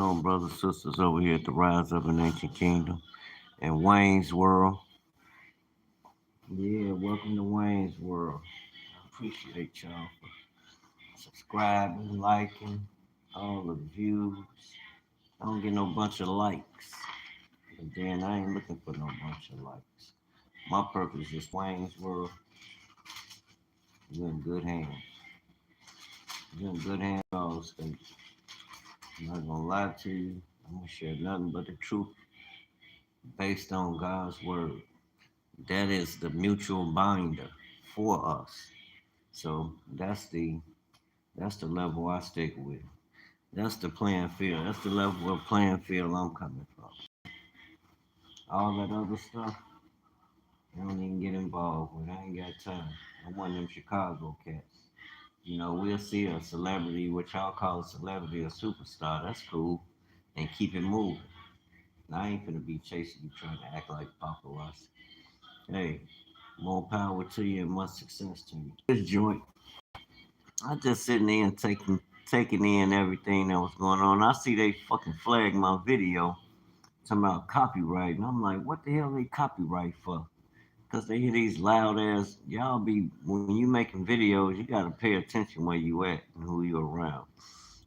On brothers, sisters over here at the Rise of an Ancient Kingdom and Wayne's World. Yeah, welcome to Wayne's World. I appreciate y'all for subscribing, liking, all the views. I don't get no bunch of likes. But then I ain't looking for no bunch of likes. My purpose is Wayne's World. You're in good hands. You're in good hands, all state. I'm not gonna lie to you. I'm gonna share nothing but the truth based on God's word. That is the mutual binder for us. So that's the level I stick with. That's the playing field. That's the level of playing field I'm coming from. All that other stuff, I don't even get involved with. I ain't got time. I'm one of them Chicago cats. We'll see a celebrity, which y'all call a celebrity, a superstar. That's cool, and keep it moving. I ain't gonna be chasing you trying to act like paparazzi. Hey, more power to you and much success to you. This joint, I just sitting there and taking in everything that was going on. I see they fucking flagged my video talking about copyright, and I'm like, what the hell they copyright for? Cause they hear these loud ass y'all be when you making videos, you gotta pay attention where you at and who you around.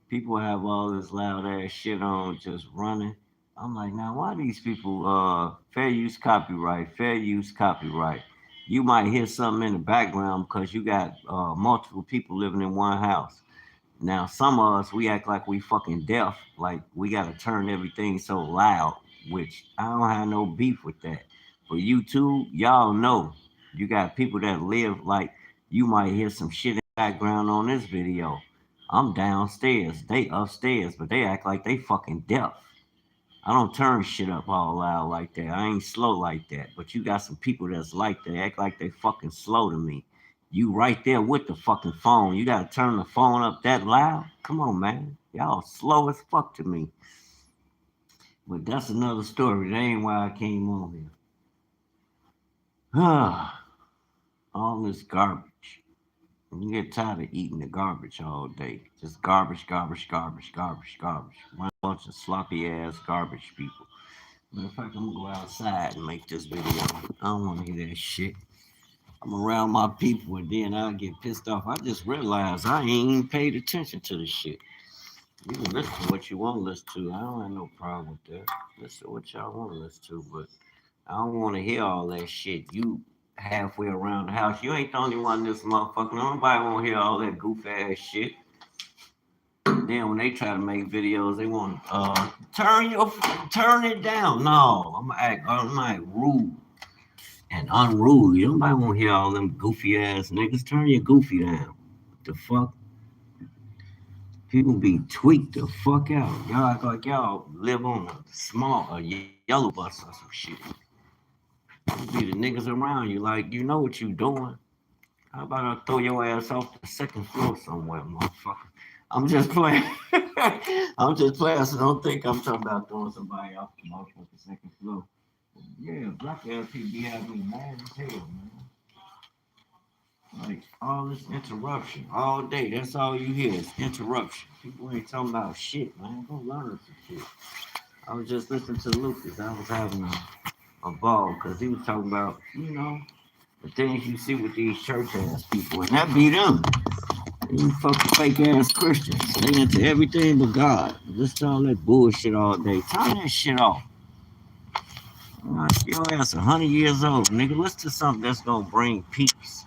People have all this loud ass shit on just running. I'm like, now why these people fair use copyright, fair use copyright. You might hear something in the background because you got multiple people living in one house. Now some of us we act like we fucking deaf, like we gotta turn everything so loud, which I don't have no beef with that. For YouTube, y'all know you got people that live like you might hear some shit in the background on this video. I'm downstairs, they upstairs, but they act like they fucking deaf. I don't turn shit up all loud like that. I ain't slow like that. But you got some people that's like they act like they fucking slow to me. You right there with the fucking phone. You gotta turn the phone up that loud? Come on, man. Y'all slow as fuck to me. But that's another story. That ain't why I came on here. All this garbage. You get tired of eating the garbage all day. Just garbage, garbage, garbage, garbage, garbage. One bunch of sloppy ass garbage people. Matter of fact, I'm gonna go outside and make this video. I don't wanna hear that shit. I'm around my people and then I get pissed off. I just realized I ain't even paid attention to the shit. You can listen to what you want to listen to. I don't have no problem with that. Listen to what y'all want to listen to, but I don't want to hear all that shit. You halfway around the house. You ain't the only one in this motherfucker. Nobody want to hear all that goof ass shit. Then when they try to make videos, they want turn it down. No, I'm like rude and unruly. Nobody want to hear all them goofy ass niggas. Turn your goofy down. What the fuck? People be tweaked the fuck out. Y'all act like y'all live on a yellow bus or some shit. You be the niggas around you like you know what you doing. How about I throw your ass off the second floor somewhere, motherfucker? I'm just playing. I'm just playing, so don't think I'm talking about throwing somebody off the motherfucking second floor. Yeah, black ass people be having me mad as hell, man. Like all this interruption all day. That's all you hear is interruption. People ain't talking about shit, man. Go learn some shit. I was just listening to Lucas. I was having a ball because he was talking about, the things you see with these church ass people, and that be them. These fucking fake ass Christians. They into everything but God. Listen to all that bullshit all day. Turn that shit off. Your ass 100 years old, nigga. Listen to something that's gonna bring peace.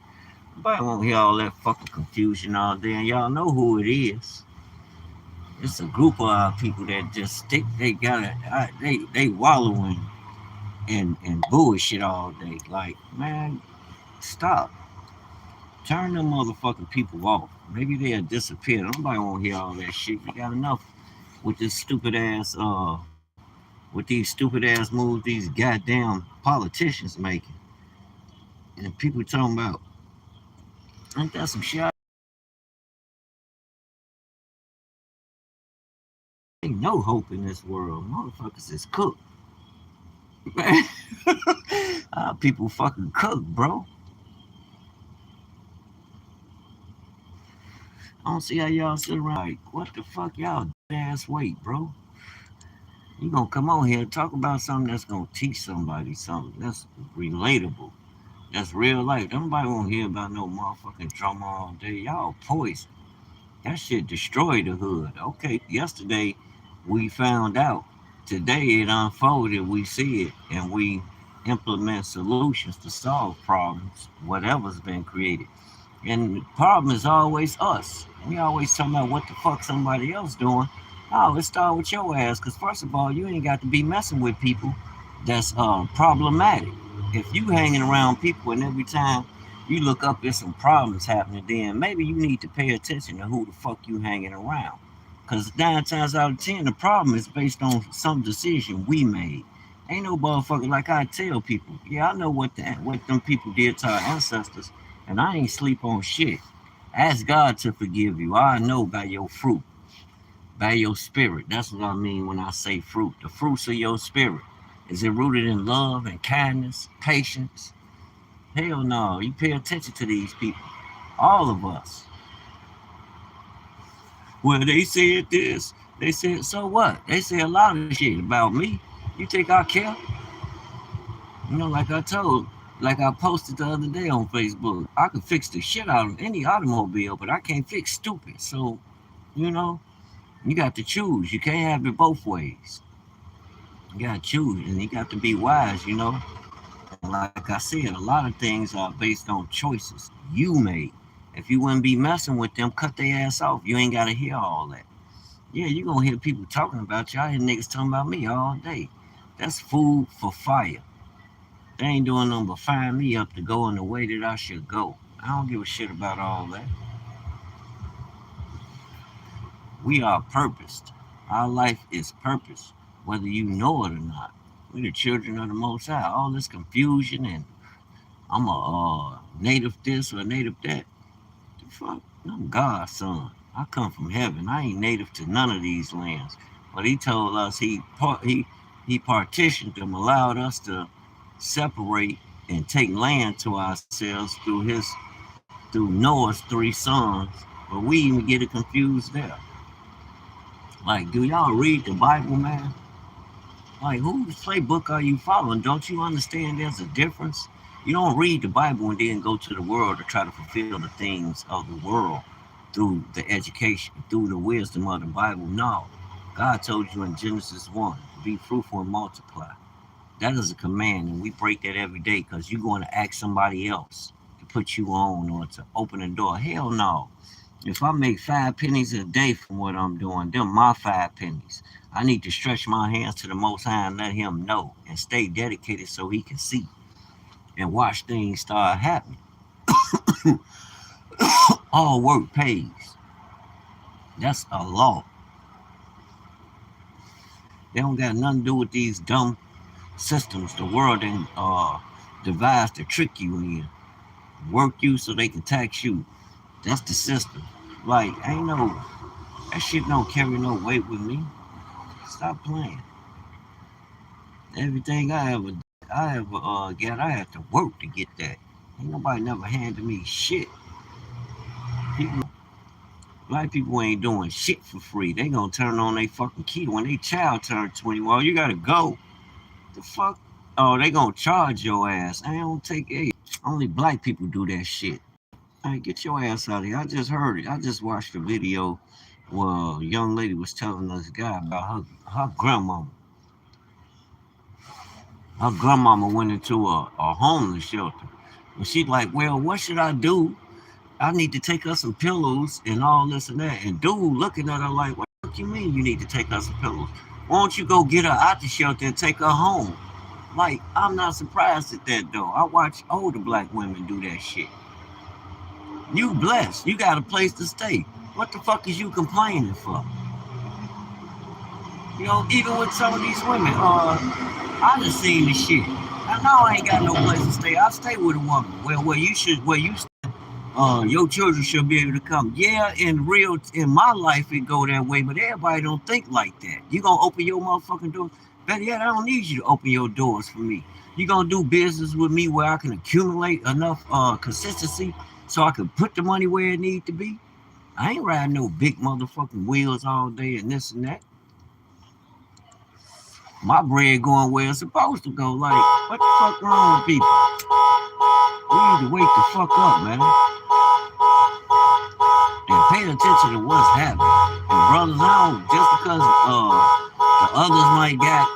Nobody won't hear all that fucking confusion all day, and y'all know who it is. It's a group of our people that just stick. They got it. They wallowing in bullshit all day. Like, man, stop. Turn them motherfucking people off. Maybe they'll disappear. Nobody won't hear all that shit. You got enough with this stupid ass with these stupid ass moves these goddamn politicians making. And people talking about ain't that some shit? Ain't no hope in this world. Motherfuckers is cooked. Man, people fucking cook, bro. I don't see how y'all sit around like, what the fuck y'all ass wait, bro? You gonna come on here and talk about something that's gonna teach somebody something that's relatable. That's real life. Nobody won't hear about no motherfucking drama all day. Y'all poison. That shit destroyed the hood. Okay, yesterday we found out. Today it unfolded. We see it and we implement solutions to solve problems, whatever's been created. And the problem is always us. We always talking about what the fuck somebody else doing. Oh, let's start with your ass. Cause first of all, you ain't got to be messing with people that's problematic. If you hanging around people and every time you look up there's some problems happening, then maybe you need to pay attention to who the fuck you hanging around. Cause 9 times out of 10, the problem is based on some decision we made. Ain't no motherfucker like I tell people. Yeah, I know what them people did to our ancestors, and I ain't sleep on shit. Ask God to forgive you. I know by your fruit, by your spirit. That's what I mean when I say fruit. The fruits of your spirit. Is it rooted in love and kindness, patience? Hell no. You pay attention to these people. All of us. Well, they said this. They said, so what? They say a lot of shit about me. You think I care? You know, like I posted the other day on Facebook, I could fix the shit out of any automobile, but I can't fix stupid. So, you know, you got to choose. You can't have it both ways. You got to choose, and you got to be wise, you know. And like I said, a lot of things are based on choices you made. If you wouldn't be messing with them, cut their ass off. You ain't got to hear all that. Yeah, you going to hear people talking about you. I hear niggas talking about me all day. That's food for fire. They ain't doing nothing but firing me up to go in the way that I should go. I don't give a shit about all that. We are purposed. Our life is purpose, whether you know it or not. We're the children of the Most High. All this confusion and I'm a native this or native that. The fuck? I'm God's son. I come from heaven. I ain't native to none of these lands. But he told us he partitioned them, allowed us to separate and take land to ourselves through Noah's 3 sons. But we even get it confused there. Like, do y'all read the Bible, man? Like, whose playbook are you following? Don't you understand there's a difference? You don't read the Bible and then go to the world to try to fulfill the things of the world through the education, through the wisdom of the Bible. No. God told you in Genesis 1 be fruitful and multiply. That is a command, and we break that every day because you're going to ask somebody else to put you on or to open the door. Hell no. If I make 5 pennies a day from what I'm doing, them my 5 pennies. I need to stretch my hands to the Most High and let Him know and stay dedicated so He can see and watch things start happening. All work pays. That's a law. They don't got nothing to do with these dumb systems the world then devised to trick you in. Work you so they can tax you. That's the system. Like, ain't no, that shit don't carry no weight with me. Stop playing. Everything I ever got, I had to work to get that. Ain't nobody never handed me shit. People, black people ain't doing shit for free. They gonna turn on their fucking key when they child turn 21. You gotta go. The fuck? Oh, they gonna charge your ass. I don't take it. Only black people do that shit. Hey, get your ass out of here. I just heard it. I just watched a video where a young lady was telling this guy about her grandmama. Her grandmama went into a homeless shelter. And she's like, well, what should I do? I need to take her some pillows and all this and that. And dude looking at her like, what do you mean you need to take her some pillows? Why don't you go get her out the shelter and take her home? Like, I'm not surprised at that though. I watch older black women do that shit. You blessed. You got a place to stay. What the fuck is you complaining for? You know, even with some of these women, I just seen the shit. I know I ain't got no place to stay. I stay with a woman. Well, where you your children should be able to come. Yeah, in my life it go that way, but everybody don't think like that. You gonna open your motherfucking door? Better yet, I don't need you to open your doors for me. You gonna do business with me where I can accumulate enough consistency so I can put the money where it need to be? I ain't riding no big motherfucking wheels all day and this and that. My bread going where it's supposed to go. Like, what the fuck wrong with people? We need to wake the fuck up, man. And pay attention to what's happening. And brothers, I don't, just because the others might got,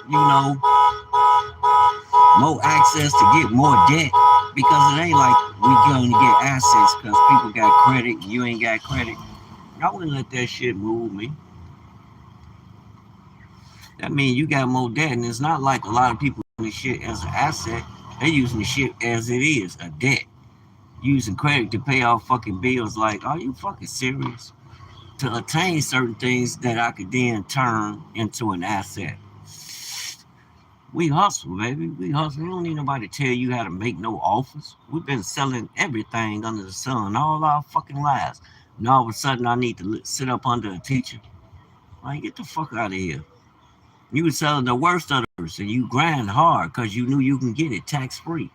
more access to get more debt, because it ain't like we going to get assets because people got credit, you ain't got credit. I wouldn't let that shit move me. That means you got more debt, and it's not like a lot of people using the shit as an asset. They using the shit as it is, a debt. Using credit to pay off fucking bills. Like, are you fucking serious? To attain certain things that I could then turn into an asset. We hustle, baby. We hustle. We don't need nobody to tell you how to make no offers. We've been selling everything under the sun all our fucking lives. And all of a sudden, I need to sit up under a teacher. Like, get the fuck out of here. You were selling the worst of the worst, and you grind hard because you knew you can get it tax free.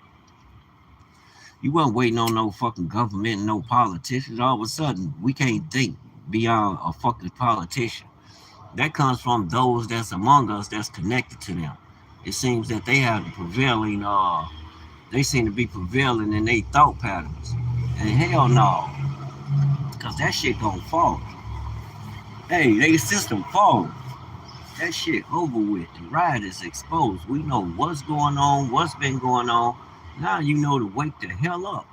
You wasn't waiting on no fucking government and no politicians. All of a sudden, we can't think beyond a fucking politician. That comes from those that's among us that's connected to them. It seems that they have the prevailing, they seem to be prevailing in their thought patterns. And hell no, because that shit gonna fall. Hey, they system fall. That shit over with. The ride is exposed. We know what's going on, what's been going on. Now you know to wake the hell up.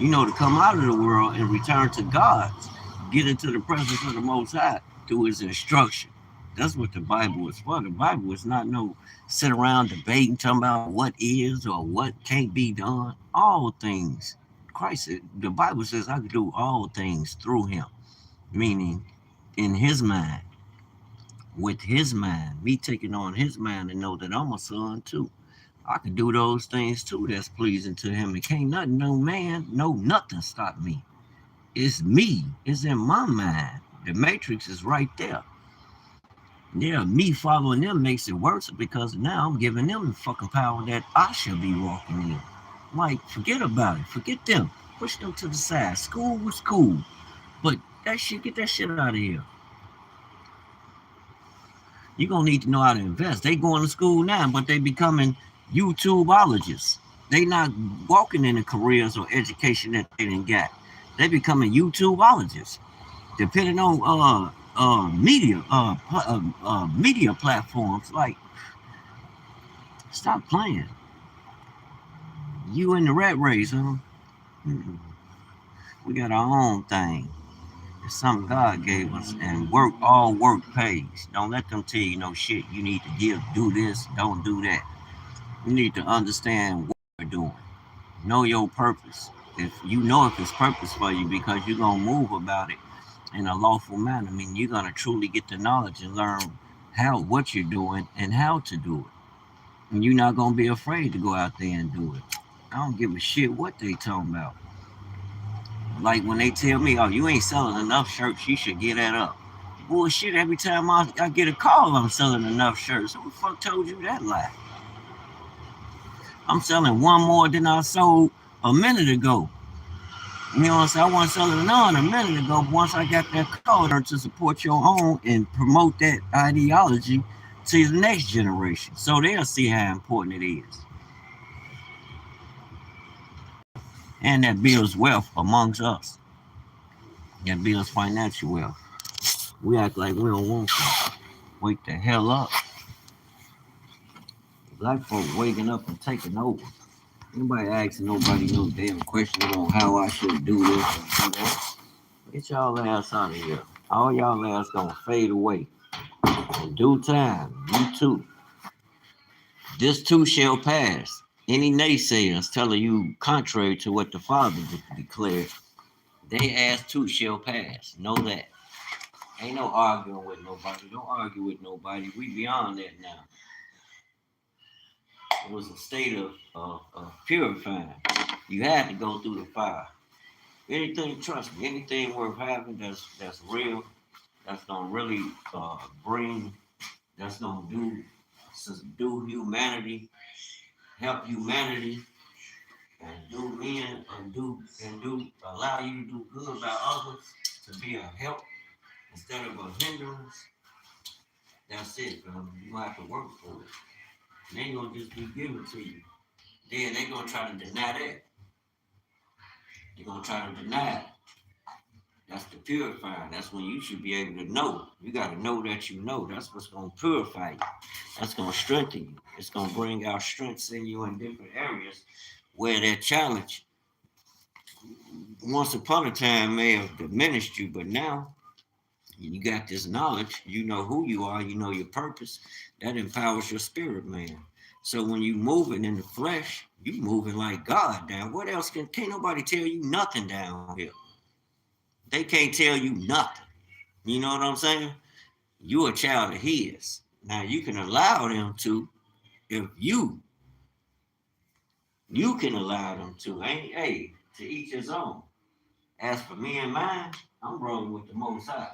You know to come out of the world and return to God's. Get into the presence of the Most High through His instruction. That's what the Bible is for. The Bible is not no sit around debating, talking about what is or what can't be done. All things. Christ, the Bible says I can do all things through Him, meaning in His mind, with His mind, me taking on His mind and know that I'm a son too. I can do those things too that's pleasing to Him. And can't nothing, no man, no nothing stop me. It's me. It's in my mind. The matrix is right there. Yeah, me following them makes it worse because now I'm giving them the fucking power that I should be walking in. Like, forget about it. Forget them. Push them to the side. School was cool. But that shit, get that shit out of here. You're going to need to know how to invest. They going to school now, but they becoming YouTubeologists. They not walking in the careers or education that they didn't get. They becoming YouTubeologists. Depending on media platforms. Like, stop playing. You in the rat race, huh? We got our own thing. It's something God gave us, and all work pays. Don't let them tell you no shit. You need to do this, don't do that. You need to understand what you're doing. Know your purpose. If you know if it's purpose for you, because you're gonna move about it in a lawful manner. I mean, you're gonna truly get the knowledge and learn what you're doing and how to do it. And you're not gonna be afraid to go out there and do it. I don't give a shit what they talking about. Like when they tell me, "Oh, you ain't selling enough shirts, you should get that up." Bullshit. Every time I get a call, I'm selling enough shirts. Who the fuck told you that lie? I'm selling one more than I sold a minute ago. You know what I'm saying? I wasn't selling none a minute ago, but once I got that call to support your own and promote that ideology to the next generation, so they'll see how important it is. And that builds wealth amongst us. That builds financial wealth. We act like we don't want to. Wake the hell up. Black folk waking up and taking over. Nobody asking nobody no damn question on how I should do this and do that. Get y'all ass out of here. All y'all ass gonna fade away. In due time, you too. This too shall pass. Any naysayers telling you contrary to what the Father declared, they ass too shall pass. Know that. Ain't no arguing with nobody. Don't argue with nobody. We beyond that now. It was a state of purifying. You had to go through the fire. Anything, trust me, anything worth having that's real, that's gonna really bring, that's gonna do humanity, help humanity, and do men and do allow you to do good by others, to be a help instead of a hindrance. That's it, fam. You gonna have to work for it. They ain't gonna just be given to you. Then they gonna try to deny that. They're gonna try to deny it. That's the purifying. That's when you should be able to know. You got to know that you know. That's what's going to purify you. That's going to strengthen you. It's going to bring out strengths in you in different areas where that challenge once upon a time may have diminished you, but now you got this knowledge. You know who you are. You know your purpose. That empowers your spirit, man. So when you moving in the flesh, you moving like God. Now, what else can't nobody tell you nothing down here? They can't tell you nothing. You know what I'm saying? You're a child of his. Now you can allow them to, if you can allow them to. Ain't hey, to each his own. As for me and mine, I'm rolling with the Most High.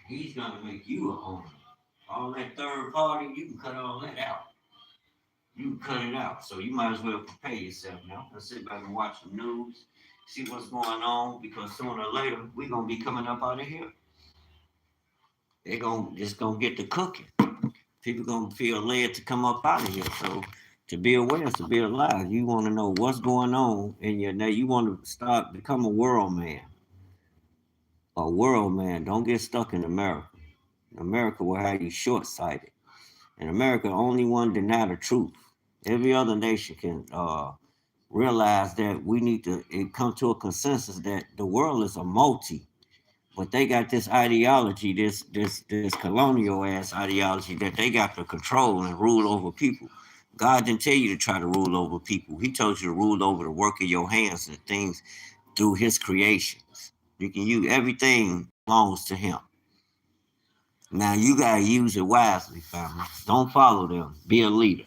He's gonna make you a owner. All that third party, you can cut all that out. You can cut it out. So you might as well prepare yourself now. Let's sit back and watch the news, see what's going on, because sooner or later we're gonna be coming up out of here. They're gonna just gonna get to cooking. People gonna feel led to come up out of here. So to be aware is to be alive. You want to know what's going on in your day. You want to start become a world man. A world man. Don't get stuck in America. America will have you short sighted. And America only one deny the truth. Every other nation can realize that we need to come to a consensus that the world is a multi. But they got this ideology, this colonial ass ideology that they got to control and rule over people. God didn't tell you to try to rule over people. He told you to rule over the work of your hands and things through his creations. You can use everything belongs to him. Now you gotta use it wisely, family. Don't follow them. Be a leader.